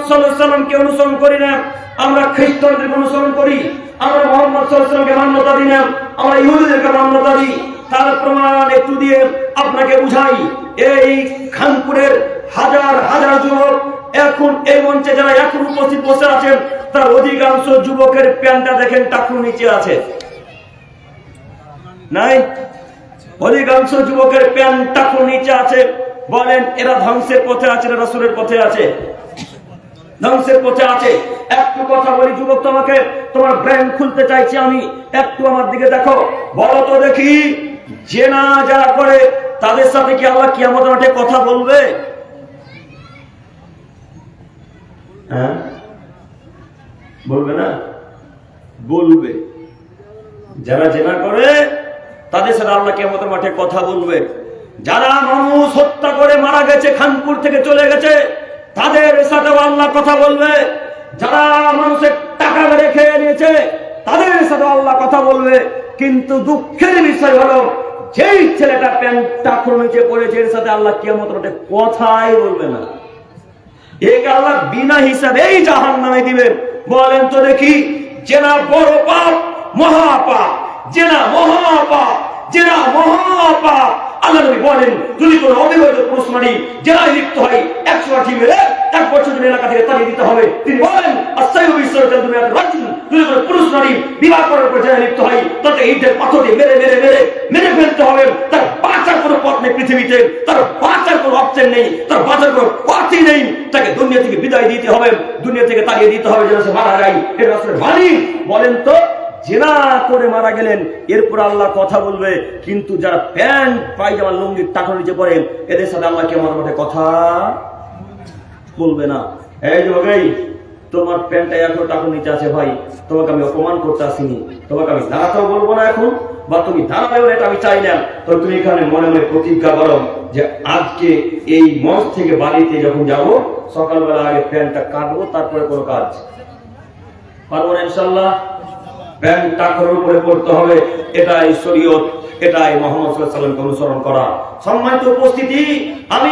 সাল্লাল্লাহু আলাইহি ওয়াসাল্লামকে অনুসরণ করি না, আমরা খ্রিস্টানদের অনুসরণ করি, আমরা মুহাম্মদ সাল্লাল্লাহু আলাইহি ওয়াসাল্লামকে মান্যতা দিই না, আমরা ইহুদিদেরকে মান্যতা দিই। তার প্রমাণ একটু দিয়ে আপনাকে বুঝাই। এই খানপুরের হাজার হাজার যুবক এখন এই মঞ্চে যারা এখন উপস্থিত বসে আছেন, তার অধিকাংশ যুবকের প্যান্টটা দেখেন টাকুর নিচে আছে, নাই? অধিকাংশ যুবকের প্যান্ট টাকুর নিচে আছে। বলেন এরা ধ্বংসের পথে আছে না রাসূলের পথে আছে? ধ্বংসের পথে আছে। একটু কথা বলি যুবক, তোমাকে তোমার ব্রেন খুলতে চাইছি আমি, একটু আমার দিকে দেখো। বলো তো দেখি, জেনা যারা করে তাদের সাথে কি আল্লাহ কিয়ামতের মাঠে কথা বলবে? হ্যাঁ, বলবে না? বলবে। যারা জেনা করে তাদের সাথে আল্লাহ কিয়ামতের মাঠে কথা বলবে। যারা মানুষ হত্যা করে মারা গেছে, খানপুর থেকে চলে গেছে, তাদের সাথে আল্লাহ কথা বলবে। যারা মানুষের টাকা মেরে খেয়ে নিয়েছে, তাদের সাথে আল্লাহ কথা বলবে। কিন্তু দুঃখের বিষয় হলো, যেই ছেলেটা প্যান্টটা খুলে নিচে পড়েছে, এর সাথে আল্লাহ কিয়ামতের মাঠে কথাই বলবে না। একে আল্লাহ বিনা হিসাবেই জাহান্নামে দিবেন। বলেন তো দেখি, জেনা বড় পাপ, মহাপাপ, জেনা মহাপাপ, জেনা মহাপাপ। আল্লাহ নবী বলেন, যদি কোনো অবৈধ পুরুষ নারী জেনায় লিপ্ত হয়, 100 লাঠি মেরে 1 বছর জন্য এলাকা থেকে তাড়িয়ে দিতে হবে। তিনি বলেন, যদি কোনো পুরুষ নারী বিবাহ করার পর জেনায় লিপ্ত হয়, তাকে ইটের পাথর দিয়ে মেরে মেরে মেরে মেরে ফেলতে হবে। তার বাঁচার কোনো পথ নেই পৃথিবীতে, তার বাঁচার কোনো অপশন নেই, তার বাঁচার কোনো পথই নেই। তাকে দুনিয়া থেকে বিদায় দিতে হবে, দুনিয়া থেকে তাড়িয়ে দিতে হবে, যেন সে মারা যায়। এটা রাসূলের বাণী। বলেন তো, জেনা করে মারা গেলেন, এরপর আল্লাহ কথা বলবে। কিন্তু যারা প্যান্ট পায়জামা লুঙ্গির টাকা নিচে পড়ে, এদের সাথে আল্লাহ কিয়ামতের মাঠে কথা বলবে না। এই যে ভাই, তোমার প্যান্টটা এখন টাকা নিচে আছে ভাই, তোমাকে আমি অপমান করতে আসিনি, তোমাকে আমি দাঁড়াতেও বলবো না এখন, বা তুমি দাঁড়াবেও না, এটা আমি চাই না। তো তুমি এখানে মনে মনে প্রতিজ্ঞা করো যে আজকে এই মঞ্চ থেকে বাড়িতে যখন যাবো, সকালবেলা আগে প্যান্টটা কাটবো, তারপরে কোনো কাজ পারবো না ইনশাল্লাহ। প্যান্ট টাকার উপরে পড়তে হবে, এটাই শরীয়ত, এটাই মুহাম্মদ সাল্লাল্লাহু আলাইহি ওয়াসাল্লামকে অনুসরণ করা। সম্মানিত উপস্থিতি, আমি